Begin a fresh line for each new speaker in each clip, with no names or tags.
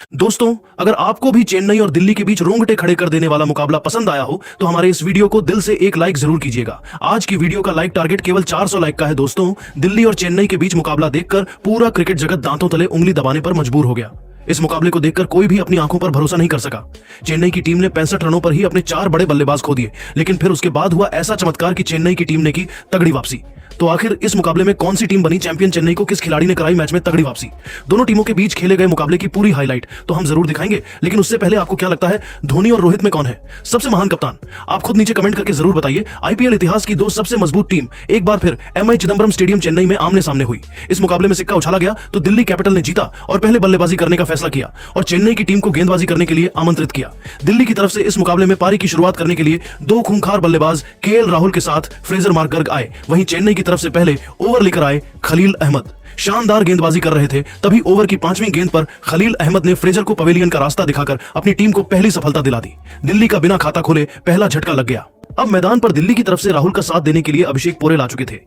दोस्तों, अगर आपको भी चेन्नई और दिल्ली के बीच रोंगटे खड़े कर देने वाला मुकाबला पसंद आया हो तो हमारे इस वीडियो को दिल से एक लाइक जरूर कीजिएगा। आज की वीडियो का लाइक टारगेट केवल 400 लाइक का है। दोस्तों, दिल्ली और चेन्नई के बीच मुकाबला देखकर पूरा क्रिकेट जगत दांतों तले उंगली दबाने पर मजबूर हो गया। इस मुकाबले को देखकर कोई भी अपनी आंखों पर भरोसा नहीं कर सका। चेन्नई की टीम ने 65 रनों पर ही अपने 4 बड़े बल्लेबाज खो दिए, लेकिन फिर उसके बाद हुआ ऐसा चमत्कार कि चेन्नई की टीम ने की तगड़ी वापसी। तो आखिर इस मुकाबले में कौन सी टीम बनी चैंपियन? चेन्नई को किस खिलाड़ी ने कराई मैच में तगड़ी वापसी? दोनों टीमों के बीच खेले गए मुकाबले की पूरी हाईलाइट तो हम जरूर दिखाएंगे, लेकिन उससे पहले आपको क्या लगता है धोनी और रोहित में कौन है सबसे महान कप्तान? आप खुद नीचे कमेंट करके जरूर बताइए। आईपीएल इतिहास की 2 सबसे मजबूत टीम एक बार फिर एमआई चिदंबरम स्टेडियम चेन्नई में आमने सामने हुई। इस मुकाबले में सिक्का उछाला गया तो दिल्ली कैपिटल ने जीता और पहले बल्लेबाजी करने का फैसला किया और चेन्नई की टीम को गेंदबाजी करने के लिए आमंत्रित किया। दिल्ली की तरफ से इस मुकाबले में पारी की शुरुआत करने के लिए 2 खूंखार बल्लेबाज केएल राहुल के साथ फ्रेजर मार्क गर्ग आए। वहीं चेन्नई की तरफ से पहले ओवर लेकर आए खलील अहमद। शानदार गेंदबाजी कर रहे थे, तभी ओवर की 5वीं गेंद पर खलील अहमद ने फ्रेजर को पवेलियन का रास्ता दिखाकर अपनी टीम को पहली सफलता दिला दी। दिल्ली का बिना खाता खोले पहला झटका लग गया। अब मैदान पर दिल्ली की तरफ से राहुल का साथ देने के लिए अभिषेक पोरेल आ चुके थे।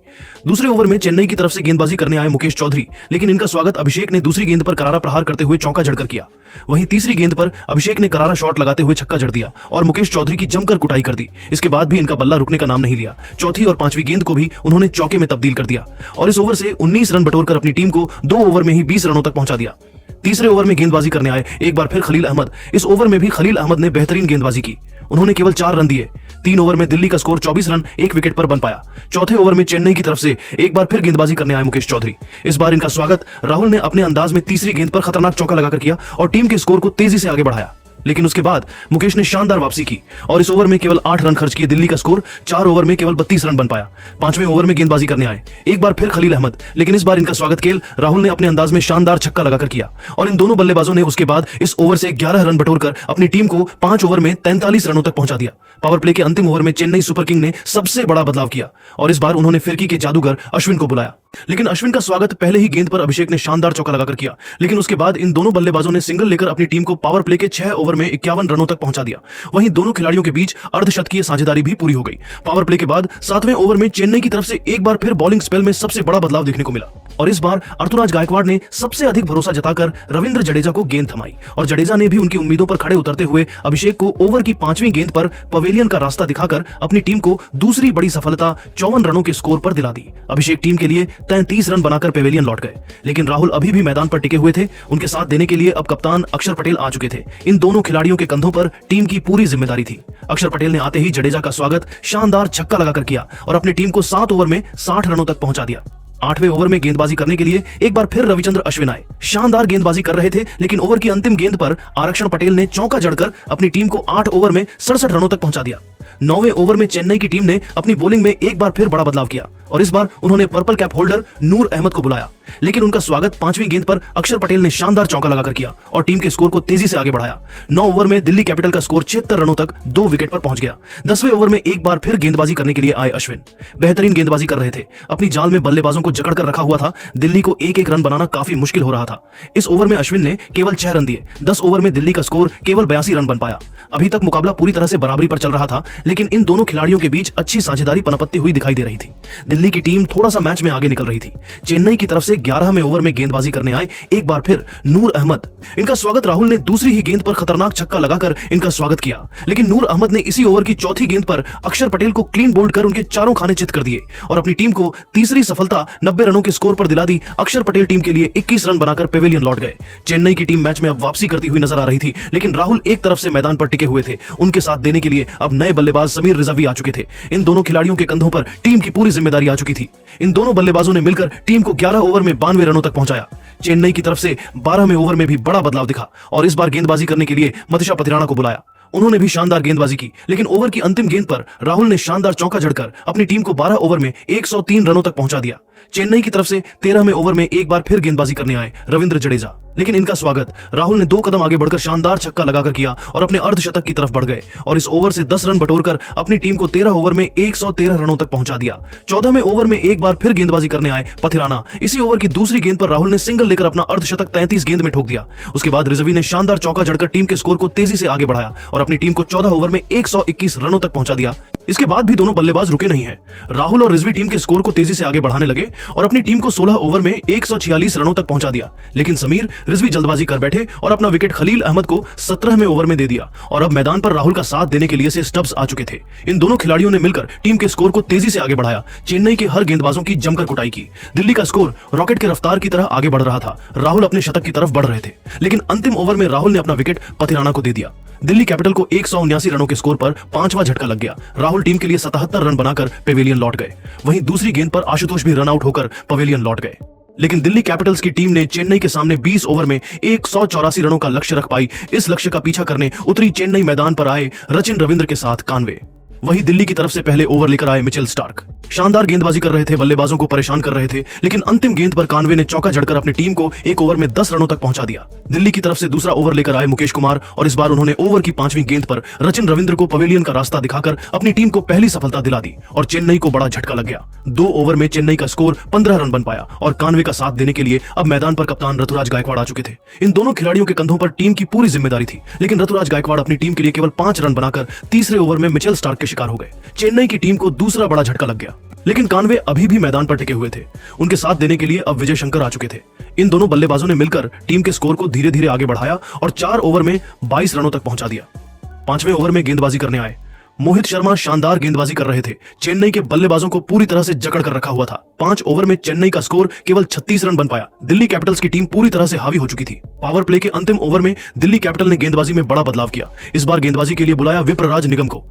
दूसरे ओवर में चेन्नई की तरफ से गेंदबाजी करने आए मुकेश चौधरी, लेकिन इनका स्वागत अभिषेक ने दूसरी गेंद पर करारा प्रहार करते हुए चौका जड़कर किया। वहीं तीसरी गेंद पर अभिषेक ने करारा शॉट लगाते हुए छक्का जड़ दिया और मुकेश चौधरी की जमकर कुटाई कर दी। इसके बाद भी इनका बल्ला रुकने का नाम नहीं लिया। चौथी और 5वीं गेंद को भी उन्होंने चौके में तब्दील कर दिया और इस ओवर से 19 रन बटोरकर अपनी टीम को 2 ओवर में ही 20 रनों तक पहुंचा दिया। तीसरे ओवर में गेंदबाजी करने आए एक बार फिर खलील अहमद। इस ओवर में भी खलील अहमद ने बेहतरीन गेंदबाजी की। उन्होंने केवल 4 रन दिए। 3 ओवर में दिल्ली का स्कोर 24 रन 1 विकेट पर बन पाया। चौथे ओवर में चेन्नई की तरफ से एक बार फिर गेंदबाजी करने आए मुकेश चौधरी। इस बार इनका स्वागत राहुल ने अपने अंदाज में तीसरी गेंद पर खतरनाक चौका लगाकर किया और टीम के स्कोर को तेजी से आगे बढ़ाया। लेकिन उसके बाद मुकेश ने शानदार वापसी की और इस ओवर में केवल 8 रन खर्च किए। दिल्ली का स्कोर 4 ओवर में केवल 32 रन बन पाया। 5वें ओवर में गेंदबाजी करने आए एक बार फिर खलील अहमद, लेकिन इस बार इनका स्वागत केएल राहुल ने अपने अंदाज में शानदार छक्का लगाकर किया और इन दोनों बल्लेबाजों ने उसके बाद इस ओवर से 11 रन बटोरकर अपनी टीम को 5 ओवर में 43 रनों तक पहुंचा दिया। पावर प्ले के अंतिम ओवर में चेन्नई सुपर किंग ने सबसे बड़ा बदलाव किया और इस बार उन्होंने फिरकी के जादूगर अश्विन को बुलाया, लेकिन अश्विन का स्वागत पहले ही गेंद पर अभिषेक ने शानदार चौका लगाकर किया। लेकिन उसके बाद इन दोनों बल्लेबाजों ने सिंगल लेकर अपनी टीम को पावर प्ले के 6 ओवर में 51 रनों तक पहुंचा दिया। वहीं दोनों खिलाड़ियों के बीच अर्धशतकीय साझेदारी भी पूरी हो गई। पावर प्ले के बाद 7वें ओवर में चेन्नई की तरफ से एक बार फिर बॉलिंग स्पेल में सबसे बड़ा बदलाव देखने को मिला और इस बार ऋतुराज गायकवाड़ ने सबसे अधिक भरोसा जताकर रविंद्र जडेजा को गेंद थमाई और जडेजा ने भी उनकी उम्मीदों पर खड़े उतरते हुए अभिषेक को ओवर की 5वीं गेंद पर पवेलियन का रास्ता दिखाकर अपनी टीम को दूसरी बड़ी सफलता 54 रनों के स्कोर पर दिला दी। अभिषेक टीम के लिए 33 रन बनाकर पवेलियन लौट गए, लेकिन राहुल अभी भी मैदान पर टिके हुए थे। उनके साथ देने के लिए अब कप्तान अक्षर पटेल आ चुके थे। इन दोनों खिलाड़ियों के कंधों पर टीम की पूरी जिम्मेदारी थी। अक्षर पटेल ने आते ही जडेजा का स्वागत शानदार छक्का लगाकर किया और अपनी टीम को 7 ओवर में 60 रनों तक पहुंचा दिया। 8वें ओवर में गेंदबाजी करने के लिए एक बार फिर रविचंद्र अश्विन आए। शानदार गेंदबाजी कर रहे थे, लेकिन ओवर की अंतिम गेंद पर आरक्षण पटेल ने चौका जड़कर अपनी टीम को 8 ओवर में 67 रनों तक पहुंचा दिया। 9वें ओवर में चेन्नई की टीम ने अपनी बॉलिंग में एक बार फिर बड़ा बदलाव किया और इस बार उन्होंने पर्पल कैप होल्डर नूर अहमद को बुलाया, लेकिन उनका स्वागत 5वीं गेंद पर अक्षर पटेल ने शानदार चौका लगाकर किया और टीम के स्कोर को तेजी से आगे बढ़ाया। 9 ओवर में दिल्ली कैपिटल का स्कोर 76 रनों तक 2 विकेट पर पहुंच गया। 10वें ओवर में एक बार फिर गेंदबाजी करने के लिए आए अश्विन। बेहतरीन गेंदबाजी कर रहे थे। अपनी जाल में बल्लेबाजों को जकड़ कर रखा हुआ था। दिल्ली को एक रन बनाना काफी मुश्किल हो रहा था। इस ओवर में अश्विन ने केवल 6 रन दिए। 10 ओवर में दिल्ली का स्कोर केवल 82 रन बन पाया। अभी तक मुकाबला पूरी तरह से बराबरी पर चल रहा था, लेकिन इन दोनों खिलाड़ियों के बीच अच्छी साझेदारी पनपती हुई दिखाई दे रही थी। दिल्ली की टीम थोड़ा सा मैच में आगे निकल रही थी। चेन्नई की तरफ से 11वें ओवर में गेंदबाजी करने आए एक बार फिर नूर अहमद। इनका स्वागत राहुल ने दूसरी ही गेंद पर खतरनाक छक्का लगाकर इनका स्वागत किया, लेकिन नूर अहमद ने इसी ओवर की चौथी गेंद पर अक्षर पटेल को क्लीन बोल्ड कर उनके चारों खाने चित कर दिए और अपनी टीम को तीसरी सफलता 90 रनों के स्कोर पर दिला दी। अक्षर पटेल टीम के लिए 21 रन बनाकर पेवेलियन लौट गए। चेन्नई की टीम मैच में अब वापसी करती हुई नजर आ रही थी, लेकिन राहुल एक तरफ से मैदान पर टिके हुए थे। उनके साथ देने के लिए अब नए बल्लेबाज समीर रिजवी आ चुके थे। इन दोनों खिलाड़ियों के कंधों पर टीम की पूरी जिम्मेदारी आ चुकी थी। इन दोनों बल्लेबाजों ने मिलकर टीम को 11 ओवर में 92 रनों तक पहुंचाया। चेन्नई की तरफ से 12वें ओवर में भी बड़ा बदलाव दिखा और इस बार गेंदबाजी करने के लिए मतिशा पथिराना को बुलाया। उन्होंने भी शानदार गेंदबाजी की, लेकिन ओवर की अंतिम गेंद पर राहुल ने शानदार चौका जड़कर अपनी टीम को 12 ओवर में 103 रनों तक पहुंचा दिया। चेन्नई की तरफ से 13वें ओवर में एक बार फिर गेंदबाजी करने आए रविंद्र जडेजा, लेकिन इनका स्वागत राहुल ने 2 कदम आगे बढ़कर शानदार छक्का लगाकर किया और अपने अर्धशतक की तरफ बढ़ गए और इस ओवर से 10 रन बटोरकर अपनी टीम को 13 ओवर में 113 रनों तक पहुंचा दिया। 14वें ओवर में एक बार फिर गेंदबाजी करने आए पथिराना। इसी ओवर की दूसरी गेंद पर राहुल ने सिंगल लेकर अपना अर्धशतक 33 गेंद में ठोक दिया। उसके बाद रिजवी ने शानदार चौका जड़कर टीम के स्कोर को तेजी से आगे बढ़ाया और अपनी टीम को 14 ओवर में 121 रनों तक पहुंचा दिया। इसके बाद भी दोनों बल्लेबाज रुके नहीं है। राहुल और रिजवी टीम के स्कोर को तेजी से आगे बढ़ाने लगे और अपनी टीम को 16 ओवर में 146 रनों तक पहुंचा दिया। लेकिन समीर रिजवी जल्दबाजी कर बैठे और अपना विकेट खलील अहमद को 17वें ओवर में दे दिया और अब मैदान पर राहुल का साथ देने के लिए से स्टब्स आ चुके थे। इन दोनों खिलाड़ियों ने मिलकर टीम के स्कोर को तेजी से आगे बढ़ाया। चेन्नई के हर गेंदबाजों की जमकर कुटाई की। दिल्ली का स्कोर रॉकेट के रफ्तार की तरह आगे बढ़ रहा था। राहुल अपने शतक की तरफ बढ़ रहे थे, लेकिन अंतिम ओवर में राहुल ने अपना विकेट पथिराना को दे दिया। दिल्ली कैपिटल को 179 रनों के स्कोर पर पांचवा झटका लग गया। राहुल टीम के लिए 77 रन बनाकर पेविलियन लौट गए। वहीं दूसरी गेंद पर आशुतोष भी रन आउट होकर पवेलियन लौट गए। लेकिन दिल्ली कैपिटल्स की टीम ने चेन्नई के सामने 20 ओवर में 184 रनों का लक्ष्य रख पाई। इस लक्ष्य का पीछा करने उतरी चेन्नई मैदान पर आए रचिन रविंद्र के साथ कानवे। वहीं दिल्ली की तरफ से पहले ओवर लेकर आए मिचेल स्टार्क। शानदार गेंदबाजी कर रहे थे, बल्लेबाजों को परेशान कर रहे थे, लेकिन अंतिम गेंद पर कानवे ने चौका जड़कर अपनी टीम को एक ओवर में 10 रनों तक पहुंचा दिया। दिल्ली की तरफ से दूसरा ओवर लेकर आए मुकेश कुमार और इस बार उन्होंने ओवर की 5वीं गेंद पर रचिन रविंद्र को पवेलियन का रास्ता दिखाकर अपनी टीम को पहली सफलता दिला दी और चेन्नई को बड़ा झटका लग गया। 2 ओवर में चेन्नई का स्कोर 15 रन बन पाया और कानवे का साथ देने के लिए अब मैदान पर कप्तान ऋतुराज गायकवाड़ आ चुके थे। इन दोनों खिलाड़ियों के कंधों पर टीम की पूरी जिम्मेदारी थी, लेकिन ऋतुराज गायकवाड़ अपनी टीम के लिए केवल 5 रन बनाकर तीसरे ओवर में मिचेल स्टार्क के शिकार हो गए। चेन्नई की टीम को दूसरा बड़ा झटका लग गया, लेकिन कानवे अभी भी मैदान पर टिके हुए थे। उनके साथ देने के लिए अब विजय शंकर आ चुके थे। इन दोनों बल्लेबाजों ने मिलकर टीम के स्कोर को धीरे धीरे आगे बढ़ाया और 4 ओवर में 22 रनों तक पहुंचा दिया। 5वें ओवर में गेंदबाजी करने आए मोहित शर्मा शानदार गेंदबाजी कर रहे थे। चेन्नई के बल्लेबाजों को पूरी तरह से जकड़ कर रखा हुआ था। 5 ओवर में चेन्नई का स्कोर केवल 36 रन बन पाया। दिल्ली कैपिटल्स की टीम पूरी तरह से हावी हो चुकी थी। पावर प्ले के अंतिम ओवर में दिल्ली कैपिटल ने गेंदबाजी में बड़ा बदलाव किया। इस बार गेंदबाजी के लिए बुलाया विप्रराज निगम को।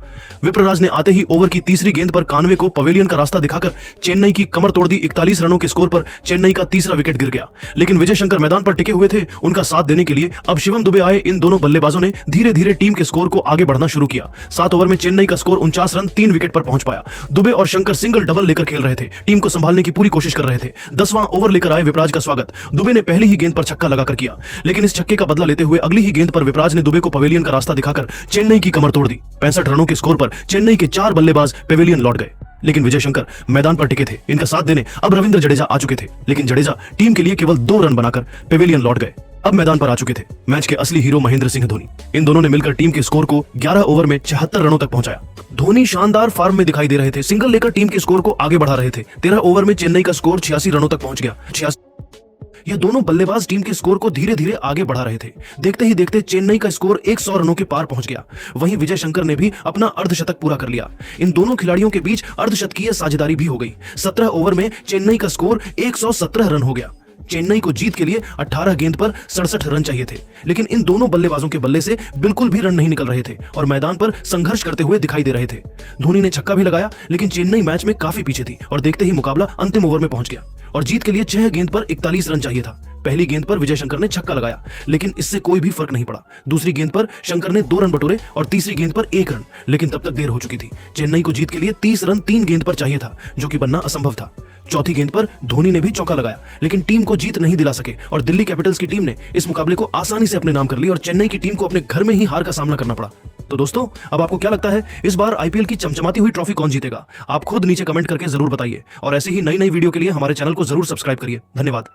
विप्रराज ने आते ही ओवर की तीसरी गेंद पर कानवे को पवेलियन का रास्ता दिखाकर चेन्नई की कमर तोड़ दी। 41 रनों के स्कोर पर चेन्नई का तीसरा विकेट गिर गया, लेकिन विजय शंकर मैदान पर टिके हुए थे। उनका साथ देने के लिए अब शिवम दुबे आए। इन दोनों बल्लेबाजों ने धीरे धीरे टीम के स्कोर को आगे बढ़ना शुरू किया। 7 ओवर में चेन्नई का स्कोर 49 रन 3 विकेट पर पहुंच पाया। दुबे और शंकर सिंगल डबल लेकर खेल रहे थे, टीम को संभालने की पूरी कोशिश कर रहे थे। 10वां ओवर लेकर आए विपराज का स्वागत। दुबे ने पहली ही गेंद पर छक्का लगाकर किया, लेकिन इस छक्के का बदला लेते हुए अगली ही गेंद पर विपराज ने दुबे को पवेलियन का रास्ता दिखाकर चेन्नई की कमर तोड़ दी। 65 रनों के स्कोर पर चेन्नई के 4 बल्लेबाज पेविलियन लौट गए, लेकिन विजय शंकर मैदान पर टिके थे। इनका साथ देने अब रविंद्र जडेजा आ चुके थे, लेकिन जडेजा टीम के लिए केवल 2 रन बनाकर पेविलियन लौट गए। अब मैदान पर आ चुके थे मैच के असली हीरो महेंद्र सिंह धोनी। इन दोनों ने मिलकर टीम के स्कोर को 11 ओवर में 76 रनों तक पहुंचाया। धोनी शानदार फॉर्म में दिखाई दे रहे थे, सिंगल लेकर टीम के स्कोर को आगे बढ़ा रहे थे। 13 ओवर में चेन्नई का स्कोर 86 रनों तक पहुंच गया। ये दोनों बल्लेबाज टीम के स्कोर को धीरे धीरे आगे बढ़ा रहे थे। देखते ही देखते चेन्नई का स्कोर 100 रनों के पार पहुंच गया। वहीं विजय शंकर ने भी अपना अर्धशतक पूरा कर लिया। इन दोनों खिलाड़ियों के बीच अर्धशतकीय साझेदारी भी हो गई। 17 ओवर में चेन्नई का स्कोर 117 रन हो गया। चेन्नई को जीत के लिए 18 गेंद पर 67 रन चाहिए थे, लेकिन इन दोनों बल्लेबाजों के बल्ले से बिल्कुल भी रन नहीं निकल रहे थे और मैदान पर संघर्ष करते हुए दिखाई दे रहे थे। धोनी ने छक्का भी लगाया, लेकिन चेन्नई मैच में काफी पीछे थी और देखते ही मुकाबला अंतिम ओवर में पहुंच गया और जीत के लिए 6 गेंद पर 41 रन चाहिए था। पहली गेंद पर विजय शंकर ने छक्का लगाया, लेकिन इससे कोई भी फर्क नहीं पड़ा। दूसरी गेंद पर शंकर ने 2 रन बटोरे और तीसरी गेंद पर 1 रन, लेकिन तब तक देर हो चुकी थी। चेन्नई को जीत के लिए 30 रन 3 गेंद पर चाहिए था, जो कि बनना असंभव था। चौथी गेंद पर धोनी ने भी चौका लगाया, लेकिन टीम को जीत नहीं दिला सके और दिल्ली कैपिटल्स की टीम ने इस मुकाबले को आसानी से अपने नाम कर ली और चेन्नई की टीम को अपने घर में ही हार का सामना करना पड़ा। तो दोस्तों, अब आपको क्या लगता है, इस बार आईपीएल की चमचमाती हुई ट्रॉफी कौन जीतेगा? आप खुद नीचे कमेंट करके जरूर बताइए और ऐसे ही नई नई वीडियो के लिए हमारे चैनल को जरूर सब्सक्राइब करिए। धन्यवाद।